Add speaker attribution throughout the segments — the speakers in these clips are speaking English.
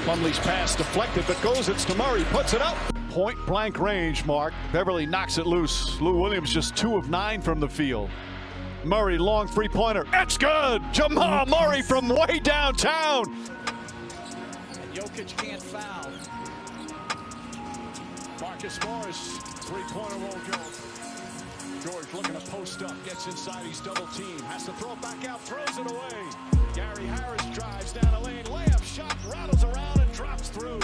Speaker 1: Plumlee's pass deflected, but goes. It's to Murray. Puts it up. Point blank range, Mark. Beverly knocks it loose. Lou Williams just 2 of 9 from the field. Murray, long three-pointer. It's good! Jamal Murray from way downtown.
Speaker 2: And Jokic can't foul.
Speaker 1: Marcus Morris, three-pointer won't go. George looking to post up, gets inside, he's double teamed. Has to throw it back out, throws it away. Gary Harris drives down the lane, layup shot, rattles around and drops through.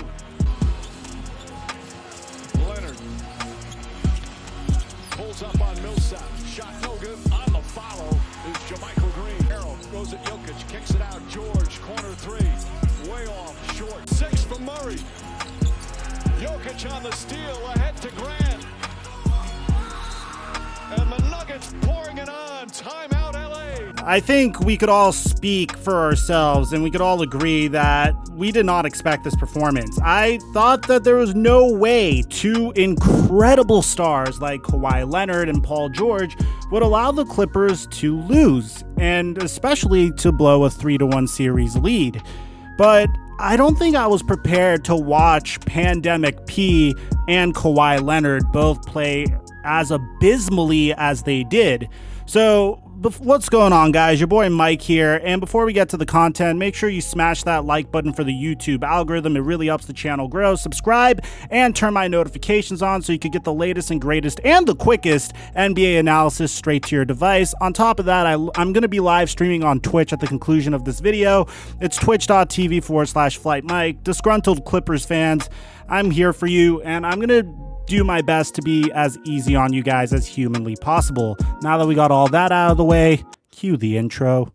Speaker 1: Leonard pulls up on Millsap. Shot no good. On the follow is JaMychal Green. Harold goes at Jokic, kicks it out. George, corner three. Way off, short. 6 for Murray. Jokic on the steal, ahead to Grant. And the Nuggets pouring it on. Timeout, LA.
Speaker 3: I think we could all speak for ourselves and we could all agree that we did not expect this performance. I thought that there was no way 2 incredible stars like Kawhi Leonard and Paul George would allow the Clippers to lose, and especially to blow a 3-1 series lead. But I don't think I was prepared to watch Pandemic P and Kawhi Leonard both play as abysmally as they did. So what's going on, guys? Your boy Mike here, and before we get to the content, make sure you smash that like button for the YouTube algorithm. It really helps the channel grow. Subscribe and turn my notifications on so you can get the latest and greatest and the quickest NBA analysis straight to your device. On top of that, I'm going to be live streaming on Twitch at the conclusion of this video. It's twitch.tv/FlightMike. Disgruntled Clippers fans, I'm here for you, and I'm going to do my best to be as easy on you guys as humanly possible. Now that we got all that out of the way, cue the intro.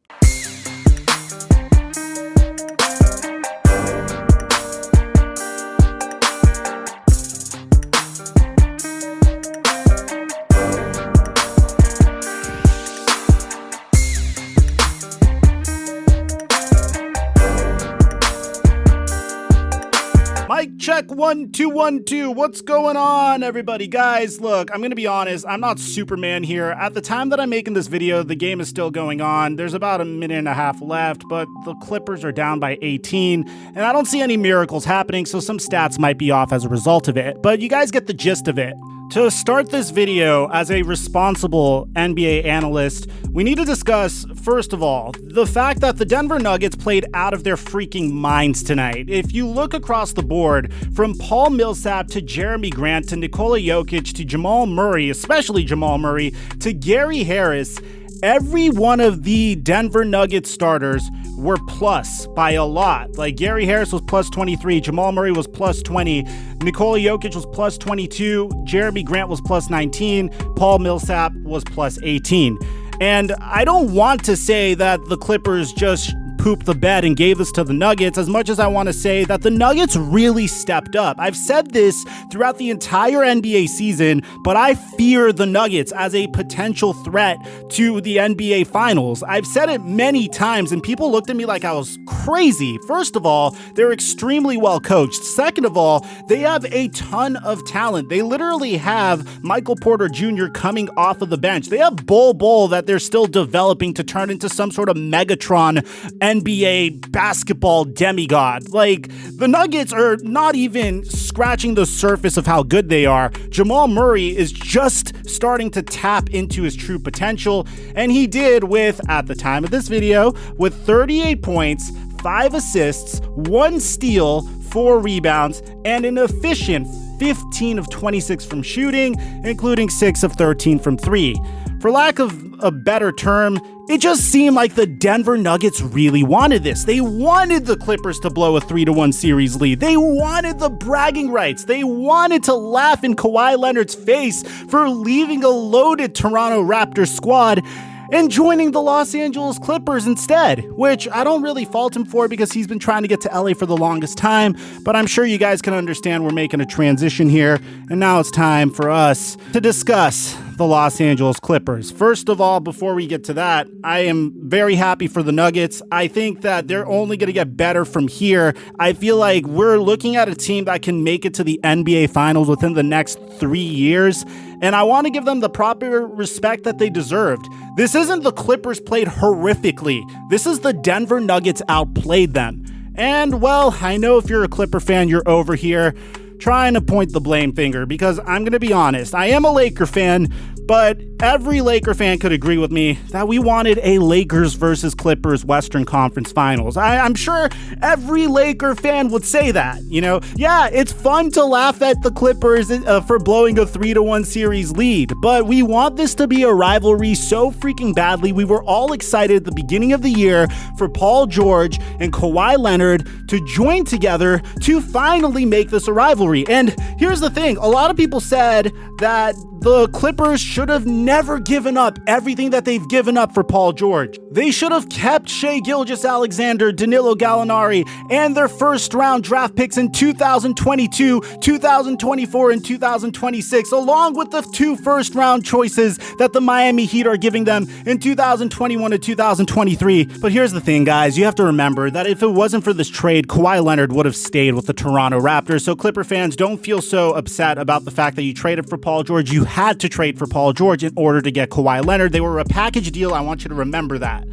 Speaker 3: Mic check 1 2 1 2. What's going on, everybody? Guys, look, I'm gonna be honest, I'm not Superman here. At the time that I'm making this video, the game is still going on. There's about a minute and a half left, but the Clippers are down by 18, and I don't see any miracles happening, so some stats might be off as a result of it, but you guys get the gist of it. To start this video, as a responsible NBA analyst, we need to discuss, first of all, the fact that the Denver Nuggets played out of their freaking minds tonight. If you look across the board, from Paul Millsap to Jeremy Grant to Nikola Jokic to Jamal Murray, especially Jamal Murray, to Gary Harris, every one of the Denver Nuggets starters were plus by a lot. Like Gary Harris was plus 23, Jamal Murray was plus 20, Nikola Jokic was plus 22, Jeremy Grant was plus 19, Paul Millsap was plus 18. And I don't want to say that the Clippers just pooped the bed and gave this to the Nuggets, as much as I want to say that the Nuggets really stepped up. I've said this throughout the entire NBA season, but I fear the Nuggets as a potential threat to the NBA Finals. I've said it many times, and people looked at me like I was crazy. First of all, they're extremely well coached. Second of all, they have a ton of talent. They literally have Michael Porter Jr. coming off of the bench. They have Bol that they're still developing to turn into some sort of Megatron NBA basketball demigod. Like, the Nuggets are not even scratching the surface of how good they are. Jamal Murray is just starting to tap into his true potential, and he did with, at the time of this video, with 38 points, 5 assists, 1 steal, 4 rebounds, and an efficient 15 of 26 from shooting, including 6 of 13 from 3. For lack of a better term, it just seemed like the Denver Nuggets really wanted this. They wanted the Clippers to blow a 3-1 series lead. They wanted the bragging rights. They wanted to laugh in Kawhi Leonard's face for leaving a loaded Toronto Raptors squad and joining the Los Angeles Clippers instead, which I don't really fault him for because he's been trying to get to LA for the longest time, but I'm sure you guys can understand we're making a transition here, and now it's time for us to discuss the Los Angeles Clippers. First of all, before we get to that, I am very happy for the Nuggets. I think that they're only going to get better from here. I feel like we're looking at a team that can make it to the NBA Finals within the next 3 years, and I want to give them the proper respect that they deserved. This isn't the Clippers played horrifically. This is the Denver Nuggets outplayed them. And, well, I know if you're a Clipper fan, you're over here trying to point the blame finger, because I'm going to be honest, I am a Laker fan, but every Laker fan could agree with me that we wanted a Lakers versus Clippers Western Conference Finals. I'm sure every Laker fan would say that, you know? Yeah, it's fun to laugh at the Clippers for blowing a 3-1 series lead, but we want this to be a rivalry so freaking badly. We were all excited at the beginning of the year for Paul George and Kawhi Leonard to join together to finally make this a rivalry. And here's the thing, a lot of people said that the Clippers should have never given up everything that they've given up for Paul George. They should have kept Shai Gilgeous-Alexander, Danilo Gallinari, and their first-round draft picks in 2022, 2024, and 2026, along with the 2 first-round choices that the Miami Heat are giving them in 2021 and 2023. But here's the thing, guys. You have to remember that if it wasn't for this trade, Kawhi Leonard would have stayed with the Toronto Raptors. So Clipper fans, don't feel so upset about the fact that you traded for Paul George. You had to trade for Paul George in order to get Kawhi Leonard. They were a package deal. I want you to remember that.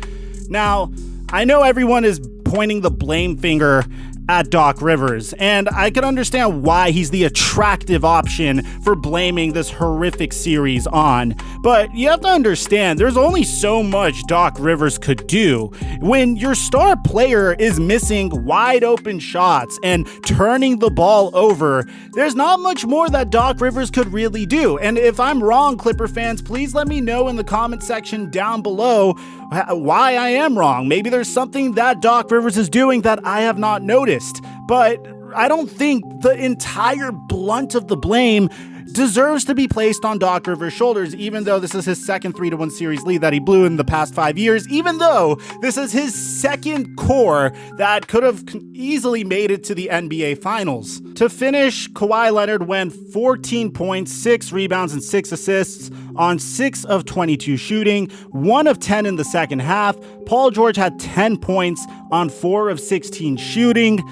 Speaker 3: Now, I know everyone is pointing the blame finger at Doc Rivers, and I can understand why he's the attractive option for blaming this horrific series on. But you have to understand, there's only so much Doc Rivers could do. When your star player is missing wide open shots and turning the ball over, there's not much more that Doc Rivers could really do. And if I'm wrong, Clipper fans, please let me know in the comment section down below why I am wrong. Maybe there's something that Doc Rivers is doing that I have not noticed. But I don't think the entire blunt of the blame deserves to be placed on Doc Rivers' shoulders, even though this is his second 3-1 series lead that he blew in the past 5 years, even though this is his second core that could have easily made it to the NBA Finals. To finish, Kawhi Leonard went 14 points, 6 rebounds, and 6 assists on 6 of 22 shooting, 1 of 10 in the second half. Paul George had 10 points on 4 of 16 shooting,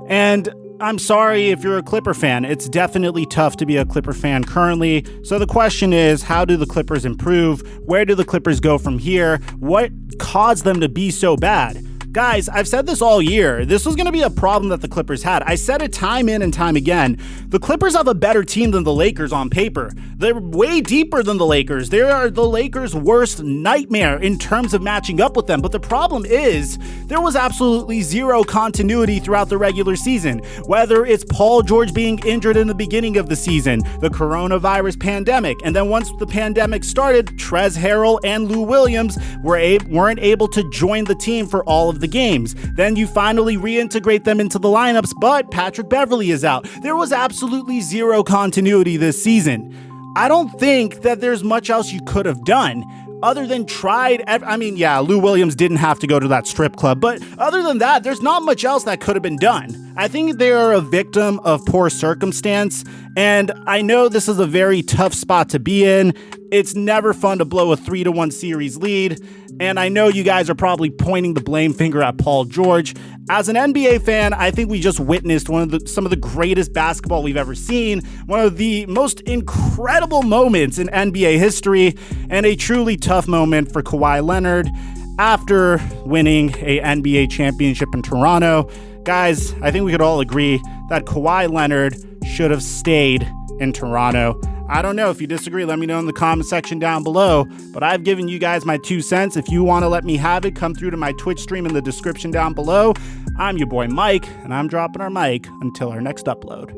Speaker 3: and I'm sorry if you're a Clipper fan. It's definitely tough to be a Clipper fan currently. So the question is, how do the Clippers improve? Where do the Clippers go from here? What caused them to be so bad? Guys, I've said this all year. This was going to be a problem that the Clippers had. I said it time in and time again. The Clippers have a better team than the Lakers on paper. They're way deeper than the Lakers. They are the Lakers' worst nightmare in terms of matching up with them. But the problem is, there was absolutely zero continuity throughout the regular season. Whether it's Paul George being injured in the beginning of the season, the coronavirus pandemic, and then once the pandemic started, Trez Harrell and Lou Williams weren't able to join the team for all of the games. Then you finally reintegrate them into the lineups, but Patrick Beverley is out. There was absolutely zero continuity this season. I don't think that there's much else you could have done other than Lou Williams didn't have to go to that strip club, but other than that, there's not much else that could have been done. I think they are a victim of poor circumstance, and I know this is a very tough spot to be in. It's never fun to blow a 3-1 series lead, and I know you guys are probably pointing the blame finger at Paul George. As an NBA fan, I think we just witnessed some of the greatest basketball we've ever seen, one of the most incredible moments in NBA history, and a truly tough moment for Kawhi Leonard after winning a NBA championship in Toronto. Guys, I think we could all agree that Kawhi Leonard should have stayed in Toronto. I don't know. If you disagree, let me know in the comment section down below. But I've given you guys my 2 cents. If you want to let me have it, come through to my Twitch stream in the description down below. I'm your boy Mike, and I'm dropping our mic until our next upload.